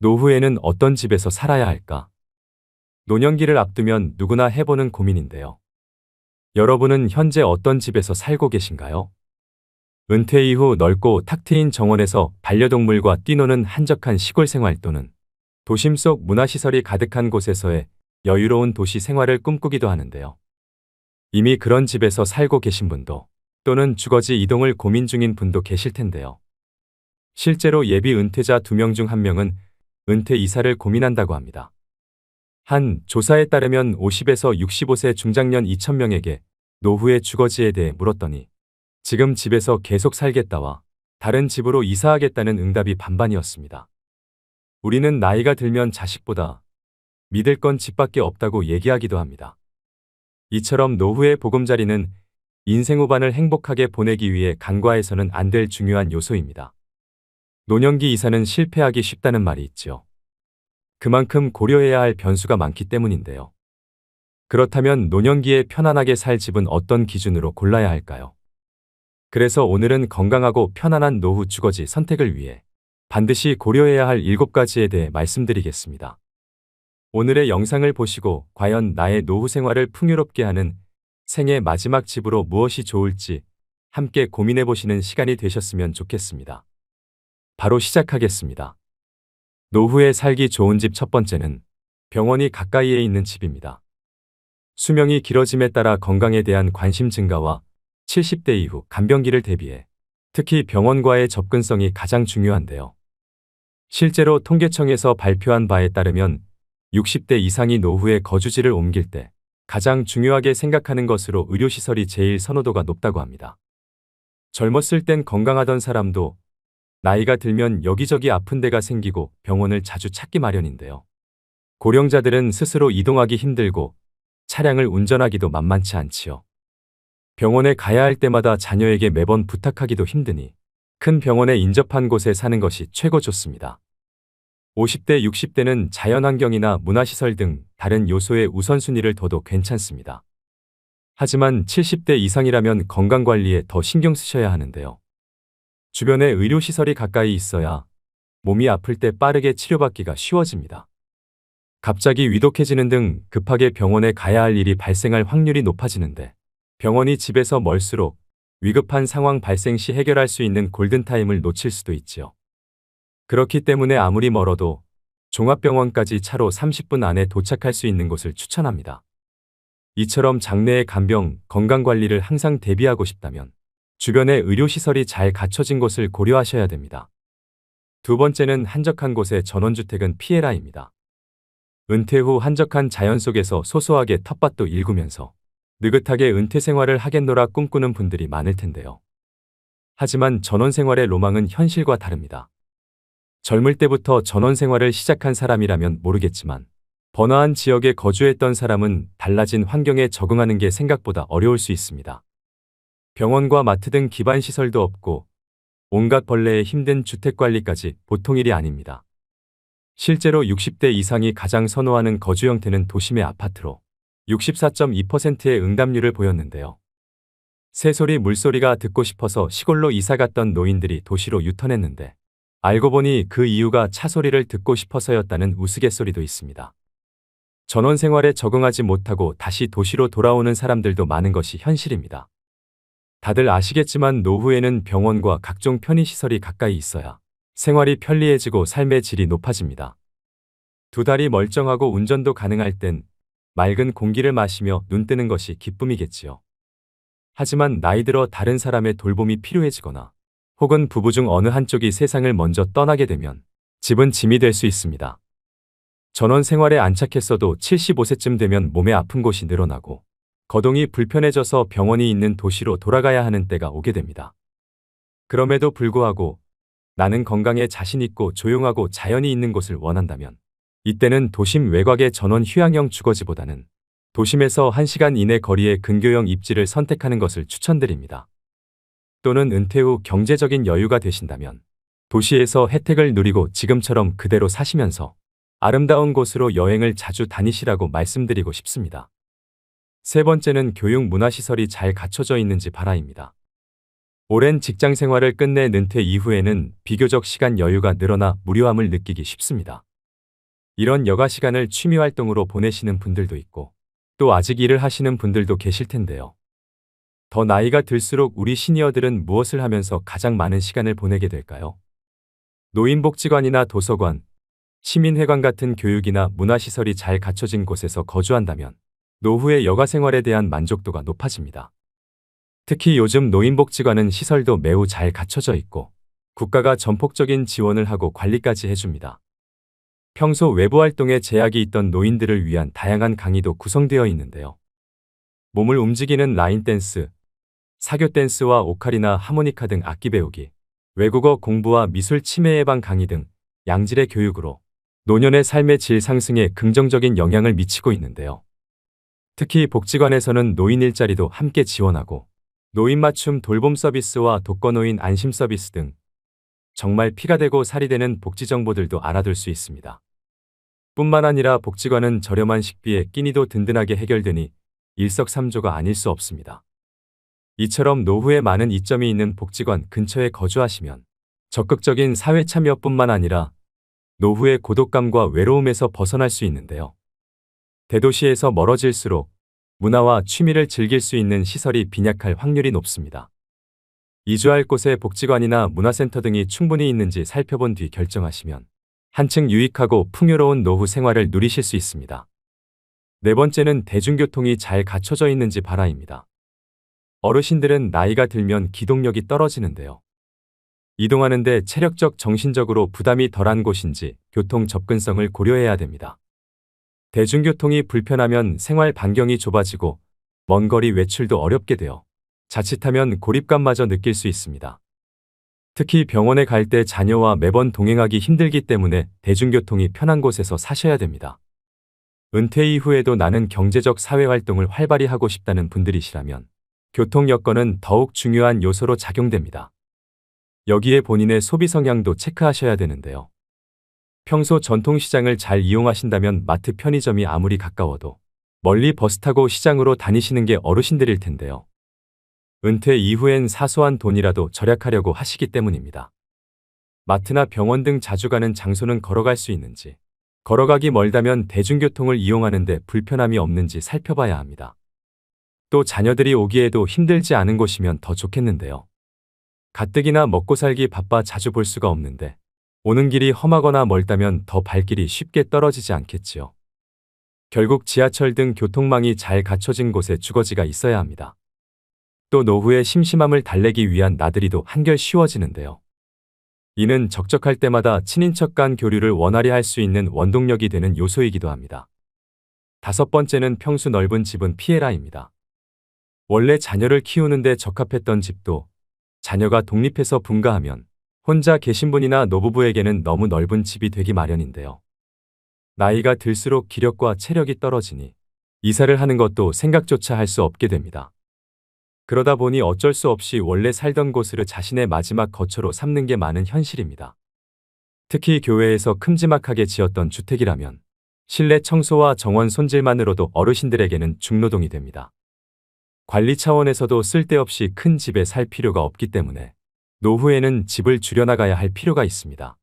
노후에는 어떤 집에서 살아야 할까? 노년기를 앞두면 누구나 해보는 고민인데요. 여러분은 현재 어떤 집에서 살고 계신가요? 은퇴 이후 넓고 탁 트인 정원에서 반려동물과 뛰노는 한적한 시골 생활 또는 도심 속 문화시설이 가득한 곳에서의 여유로운 도시 생활을 꿈꾸기도 하는데요. 이미 그런 집에서 살고 계신 분도 또는 주거지 이동을 고민 중인 분도 계실 텐데요. 실제로 예비 은퇴자 2명 중 1명은 은퇴 이사를 고민한다고 합니다. 한 조사에 따르면 50에서 65세 중장년 2,000명에게 노후의 주거지에 대해 물었더니 지금 집에서 계속 살겠다와 다른 집으로 이사하겠다는 응답이 반반이었습니다. 우리는 나이가 들면 자식보다 믿을 건 집밖에 없다고 얘기하기도 합니다. 이처럼 노후의 보금자리는 인생 후반을 행복하게 보내기 위해 간과해서는 안 될 중요한 요소입니다. 노년기 이사는 실패하기 쉽다는 말이 있죠. 그만큼 고려해야 할 변수가 많기 때문인데요. 그렇다면 노년기에 편안하게 살 집은 어떤 기준으로 골라야 할까요? 그래서 오늘은 건강하고 편안한 노후 주거지 선택을 위해 반드시 고려해야 할 7가지에 대해 말씀드리겠습니다. 오늘의 영상을 보시고 과연 나의 노후 생활을 풍요롭게 하는 생애 마지막 집으로 무엇이 좋을지 함께 고민해 보시는 시간이 되셨으면 좋겠습니다. 바로 시작하겠습니다. 노후에 살기 좋은 집 첫 번째는 병원이 가까이에 있는 집입니다. 수명이 길어짐에 따라 건강에 대한 관심 증가와 70대 이후 간병기를 대비해 특히 병원과의 접근성이 가장 중요한데요. 실제로 통계청에서 발표한 바에 따르면 60대 이상이 노후에 거주지를 옮길 때 가장 중요하게 생각하는 것으로 의료시설이 제일 선호도가 높다고 합니다. 젊었을 땐 건강하던 사람도 나이가 들면 여기저기 아픈 데가 생기고 병원을 자주 찾기 마련인데요. 고령자들은 스스로 이동하기 힘들고 차량을 운전하기도 만만치 않지요. 병원에 가야 할 때마다 자녀에게 매번 부탁하기도 힘드니 큰 병원에 인접한 곳에 사는 것이 최고 좋습니다. 50대, 60대는 자연환경이나 문화시설 등 다른 요소의 우선순위를 둬도 괜찮습니다. 하지만 70대 이상이라면 건강관리에 더 신경 쓰셔야 하는데요. 주변에 의료시설이 가까이 있어야 몸이 아플 때 빠르게 치료받기가 쉬워집니다. 갑자기 위독해지는 등 급하게 병원에 가야 할 일이 발생할 확률이 높아지는데 병원이 집에서 멀수록 위급한 상황 발생 시 해결할 수 있는 골든타임을 놓칠 수도 있지요. 그렇기 때문에 아무리 멀어도 종합병원까지 차로 30분 안에 도착할 수 있는 곳을 추천합니다. 이처럼 장래의 간병, 건강관리를 항상 대비하고 싶다면 주변에 의료시설이 잘 갖춰진 곳을 고려하셔야 됩니다. 두 번째는 한적한 곳의 전원주택은 피해라입니다. 은퇴 후 한적한 자연 속에서 소소하게 텃밭도 일구면서 느긋하게 은퇴 생활을 하겠노라 꿈꾸는 분들이 많을 텐데요. 하지만 전원생활의 로망은 현실과 다릅니다. 젊을 때부터 전원생활을 시작한 사람이라면 모르겠지만 번화한 지역에 거주했던 사람은 달라진 환경에 적응하는 게 생각보다 어려울 수 있습니다. 병원과 마트 등 기반 시설도 없고 온갖 벌레에 힘든 주택관리까지 보통 일이 아닙니다. 실제로 60대 이상이 가장 선호하는 거주 형태는 도심의 아파트로 64.2%의 응답률을 보였는데요. 새소리 물소리가 듣고 싶어서 시골로 이사갔던 노인들이 도시로 유턴했는데 알고 보니 그 이유가 차소리를 듣고 싶어서였다는 우스갯소리도 있습니다. 전원 생활에 적응하지 못하고 다시 도시로 돌아오는 사람들도 많은 것이 현실입니다. 다들 아시겠지만 노후에는 병원과 각종 편의시설이 가까이 있어야 생활이 편리해지고 삶의 질이 높아집니다. 두 다리 멀쩡하고 운전도 가능할 땐 맑은 공기를 마시며 눈 뜨는 것이 기쁨이겠지요. 하지만 나이 들어 다른 사람의 돌봄이 필요해지거나 혹은 부부 중 어느 한쪽이 세상을 먼저 떠나게 되면 집은 짐이 될 수 있습니다. 전원 생활에 안착했어도 75세쯤 되면 몸에 아픈 곳이 늘어나고 거동이 불편해져서 병원이 있는 도시로 돌아가야 하는 때가 오게 됩니다. 그럼에도 불구하고 나는 건강에 자신 있고 조용하고 자연이 있는 곳을 원한다면 이때는 도심 외곽의 전원 휴양형 주거지보다는 도심에서 1시간 이내 거리의 근교형 입지를 선택하는 것을 추천드립니다. 또는 은퇴 후 경제적인 여유가 되신다면 도시에서 혜택을 누리고 지금처럼 그대로 사시면서 아름다운 곳으로 여행을 자주 다니시라고 말씀드리고 싶습니다. 세 번째는 교육 문화시설이 잘 갖춰져 있는지 바라입니다. 오랜 직장 생활을 끝내 은퇴 이후에는 비교적 시간 여유가 늘어나 무료함을 느끼기 쉽습니다. 이런 여가 시간을 취미 활동으로 보내시는 분들도 있고 또 아직 일을 하시는 분들도 계실 텐데요. 더 나이가 들수록 우리 시니어들은 무엇을 하면서 가장 많은 시간을 보내게 될까요? 노인복지관이나 도서관, 시민회관 같은 교육이나 문화시설이 잘 갖춰진 곳에서 거주한다면 노후의 여가 생활에 대한 만족도가 높아집니다. 특히 요즘 노인복지관은 시설도 매우 잘 갖춰져 있고 국가가 전폭적인 지원을 하고 관리까지 해줍니다. 평소 외부 활동에 제약이 있던 노인들을 위한 다양한 강의도 구성되어 있는데요. 몸을 움직이는 라인 댄스, 사교 댄스와 오카리나 하모니카 등 악기 배우기, 외국어 공부와 미술 치매 예방 강의 등 양질의 교육으로 노년의 삶의 질 상승에 긍정적인 영향을 미치고 있는데요. 특히 복지관에서는 노인 일자리도 함께 지원하고 노인 맞춤 돌봄 서비스와 독거노인 안심 서비스 등 정말 피가 되고 살이 되는 복지 정보들도 알아둘 수 있습니다. 뿐만 아니라 복지관은 저렴한 식비에 끼니도 든든하게 해결되니 일석삼조가 아닐 수 없습니다. 이처럼 노후에 많은 이점이 있는 복지관 근처에 거주하시면 적극적인 사회 참여뿐만 아니라 노후의 고독감과 외로움에서 벗어날 수 있는데요. 대도시에서 멀어질수록 문화와 취미를 즐길 수 있는 시설이 빈약할 확률이 높습니다. 이주할 곳에 복지관이나 문화센터 등이 충분히 있는지 살펴본 뒤 결정하시면 한층 유익하고 풍요로운 노후 생활을 누리실 수 있습니다. 네 번째는 대중교통이 잘 갖춰져 있는지 봐라입니다. 어르신들은 나이가 들면 기동력이 떨어지는데요. 이동하는데 체력적, 정신적으로 부담이 덜한 곳인지 교통 접근성을 고려해야 됩니다. 대중교통이 불편하면 생활 반경이 좁아지고 먼 거리 외출도 어렵게 되어 자칫하면 고립감마저 느낄 수 있습니다. 특히 병원에 갈 때 자녀와 매번 동행하기 힘들기 때문에 대중교통이 편한 곳에서 사셔야 됩니다. 은퇴 이후에도 나는 경제적 사회활동을 활발히 하고 싶다는 분들이시라면 교통 여건은 더욱 중요한 요소로 작용됩니다. 여기에 본인의 소비 성향도 체크하셔야 되는데요. 평소 전통시장을 잘 이용하신다면 마트 편의점이 아무리 가까워도 멀리 버스 타고 시장으로 다니시는 게 어르신들일 텐데요. 은퇴 이후엔 사소한 돈이라도 절약하려고 하시기 때문입니다. 마트나 병원 등 자주 가는 장소는 걸어갈 수 있는지, 걸어가기 멀다면 대중교통을 이용하는데 불편함이 없는지 살펴봐야 합니다. 또 자녀들이 오기에도 힘들지 않은 곳이면 더 좋겠는데요. 가뜩이나 먹고 살기 바빠 자주 볼 수가 없는데 오는 길이 험하거나 멀다면 더 발길이 쉽게 떨어지지 않겠지요. 결국 지하철 등 교통망이 잘 갖춰진 곳에 주거지가 있어야 합니다. 또 노후의 심심함을 달래기 위한 나들이도 한결 쉬워지는데요. 이는 적적할 때마다 친인척 간 교류를 원활히 할 수 있는 원동력이 되는 요소이기도 합니다. 다섯 번째는 평수 넓은 집은 피해라입니다. 원래 자녀를 키우는데 적합했던 집도 자녀가 독립해서 분가하면 혼자 계신 분이나 노부부에게는 너무 넓은 집이 되기 마련인데요. 나이가 들수록 기력과 체력이 떨어지니 이사를 하는 것도 생각조차 할 수 없게 됩니다. 그러다 보니 어쩔 수 없이 원래 살던 곳을 자신의 마지막 거처로 삼는 게 많은 현실입니다. 특히 교외에서 큼지막하게 지었던 주택이라면 실내 청소와 정원 손질만으로도 어르신들에게는 중노동이 됩니다. 관리 차원에서도 쓸데없이 큰 집에 살 필요가 없기 때문에 노후에는 집을 줄여나가야 할 필요가 있습니다.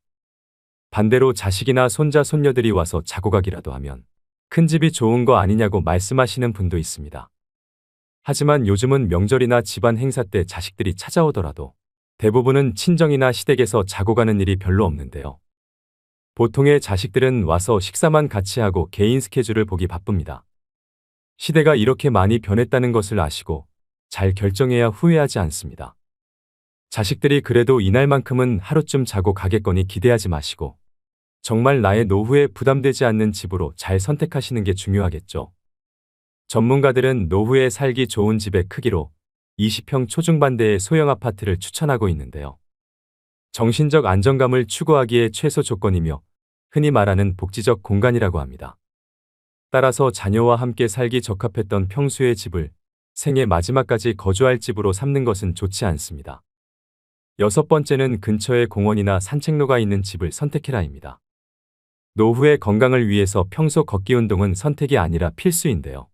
반대로 자식이나 손자, 손녀들이 와서 자고 가기라도 하면 큰 집이 좋은 거 아니냐고 말씀하시는 분도 있습니다. 하지만 요즘은 명절이나 집안 행사 때 자식들이 찾아오더라도 대부분은 친정이나 시댁에서 자고 가는 일이 별로 없는데요. 보통의 자식들은 와서 식사만 같이 하고 개인 스케줄을 보기 바쁩니다. 시대가 이렇게 많이 변했다는 것을 아시고 잘 결정해야 후회하지 않습니다. 자식들이 그래도 이날만큼은 하루쯤 자고 가겠거니 기대하지 마시고 정말 나의 노후에 부담되지 않는 집으로 잘 선택하시는 게 중요하겠죠. 전문가들은 노후에 살기 좋은 집의 크기로 20평 초중반대의 소형 아파트를 추천하고 있는데요. 정신적 안정감을 추구하기에 최소 조건이며 흔히 말하는 복지적 공간이라고 합니다. 따라서 자녀와 함께 살기 적합했던 평수의 집을 생애 마지막까지 거주할 집으로 삼는 것은 좋지 않습니다. 여섯 번째는 근처에 공원이나 산책로가 있는 집을 선택해라입니다. 노후의 건강을 위해서 평소 걷기 운동은 선택이 아니라 필수인데요.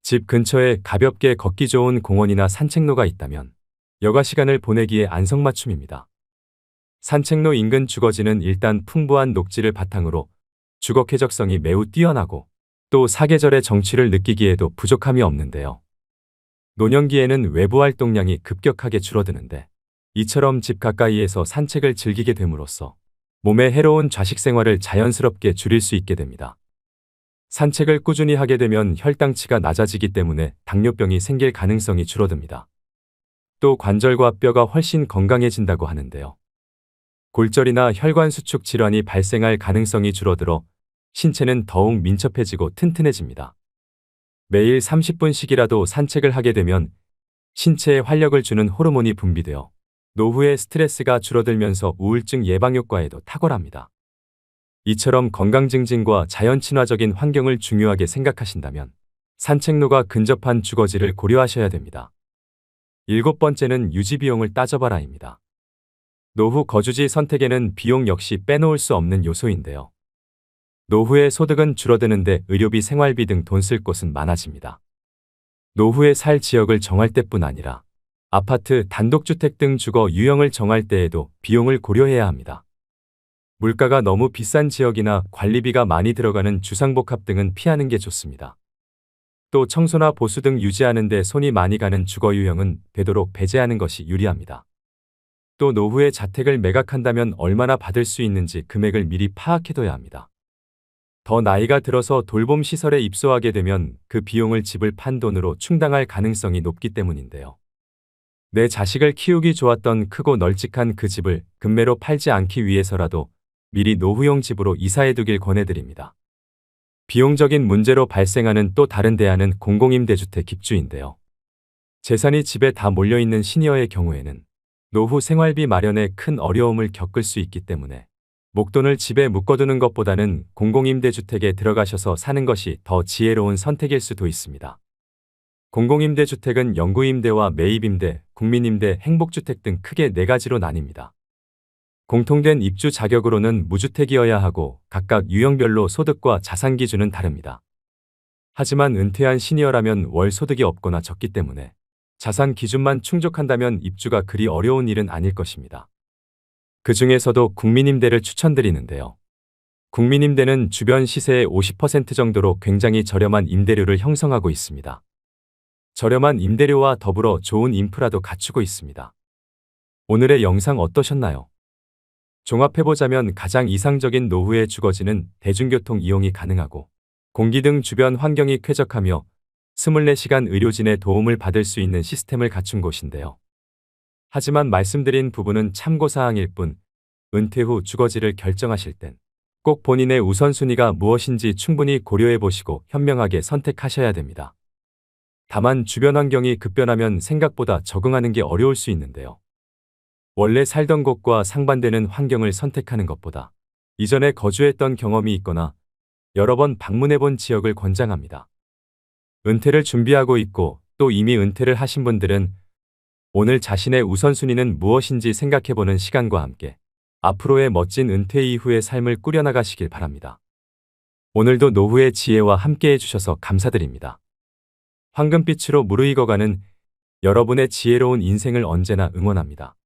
집 근처에 가볍게 걷기 좋은 공원이나 산책로가 있다면 여가 시간을 보내기에 안성맞춤입니다. 산책로 인근 주거지는 일단 풍부한 녹지를 바탕으로 주거 쾌적성이 매우 뛰어나고 또 사계절의 정취를 느끼기에도 부족함이 없는데요. 노년기에는 외부 활동량이 급격하게 줄어드는데 이처럼 집 가까이에서 산책을 즐기게 됨으로써 몸에 해로운 좌식 생활을 자연스럽게 줄일 수 있게 됩니다. 산책을 꾸준히 하게 되면 혈당치가 낮아지기 때문에 당뇨병이 생길 가능성이 줄어듭니다. 또 관절과 뼈가 훨씬 건강해진다고 하는데요. 골절이나 혈관 수축 질환이 발생할 가능성이 줄어들어 신체는 더욱 민첩해지고 튼튼해집니다. 매일 30분씩이라도 산책을 하게 되면 신체에 활력을 주는 호르몬이 분비되어 노후의 스트레스가 줄어들면서 우울증 예방 효과에도 탁월합니다. 이처럼 건강 증진과 자연 친화적인 환경을 중요하게 생각하신다면 산책로가 근접한 주거지를 고려하셔야 됩니다. 7번째는 유지 비용을 따져봐라입니다. 노후 거주지 선택에는 비용 역시 빼놓을 수 없는 요소인데요. 노후의 소득은 줄어드는데 의료비, 생활비 등 돈 쓸 곳은 많아집니다. 노후에 살 지역을 정할 때뿐 아니라 아파트, 단독주택 등 주거 유형을 정할 때에도 비용을 고려해야 합니다. 물가가 너무 비싼 지역이나 관리비가 많이 들어가는 주상복합 등은 피하는 게 좋습니다. 또 청소나 보수 등 유지하는 데 손이 많이 가는 주거 유형은 되도록 배제하는 것이 유리합니다. 또 노후에 자택을 매각한다면 얼마나 받을 수 있는지 금액을 미리 파악해둬야 합니다. 더 나이가 들어서 돌봄 시설에 입소하게 되면 그 비용을 집을 판 돈으로 충당할 가능성이 높기 때문인데요. 내 자식을 키우기 좋았던 크고 널찍한 그 집을 급매로 팔지 않기 위해서라도 미리 노후용 집으로 이사해두길 권해드립니다. 비용적인 문제로 발생하는 또 다른 대안은 공공임대주택 입주인데요. 재산이 집에 다 몰려있는 시니어의 경우에는 노후 생활비 마련에 큰 어려움을 겪을 수 있기 때문에 목돈을 집에 묶어두는 것보다는 공공임대주택에 들어가셔서 사는 것이 더 지혜로운 선택일 수도 있습니다. 공공임대주택은 영구임대와 매입임대, 국민임대, 행복주택 등 크게 4가지로 나뉩니다. 공통된 입주 자격으로는 무주택이어야 하고 각각 유형별로 소득과 자산 기준은 다릅니다. 하지만 은퇴한 시니어라면 월 소득이 없거나 적기 때문에 자산 기준만 충족한다면 입주가 그리 어려운 일은 아닐 것입니다. 그 중에서도 국민임대를 추천드리는데요. 국민임대는 주변 시세의 50% 정도로 굉장히 저렴한 임대료를 형성하고 있습니다. 저렴한 임대료와 더불어 좋은 인프라도 갖추고 있습니다. 오늘의 영상 어떠셨나요? 종합해보자면 가장 이상적인 노후의 주거지는 대중교통 이용이 가능하고 공기 등 주변 환경이 쾌적하며 24시간 의료진의 도움을 받을 수 있는 시스템을 갖춘 곳인데요. 하지만 말씀드린 부분은 참고사항일 뿐 은퇴 후 주거지를 결정하실 땐 꼭 본인의 우선순위가 무엇인지 충분히 고려해보시고 현명하게 선택하셔야 됩니다. 다만 주변 환경이 급변하면 생각보다 적응하는 게 어려울 수 있는데요. 원래 살던 곳과 상반되는 환경을 선택하는 것보다 이전에 거주했던 경험이 있거나 여러 번 방문해본 지역을 권장합니다. 은퇴를 준비하고 있고 또 이미 은퇴를 하신 분들은 오늘 자신의 우선순위는 무엇인지 생각해보는 시간과 함께 앞으로의 멋진 은퇴 이후의 삶을 꾸려나가시길 바랍니다. 오늘도 노후의 지혜와 함께 해주셔서 감사드립니다. 황금빛으로 무르익어가는 여러분의 지혜로운 인생을 언제나 응원합니다.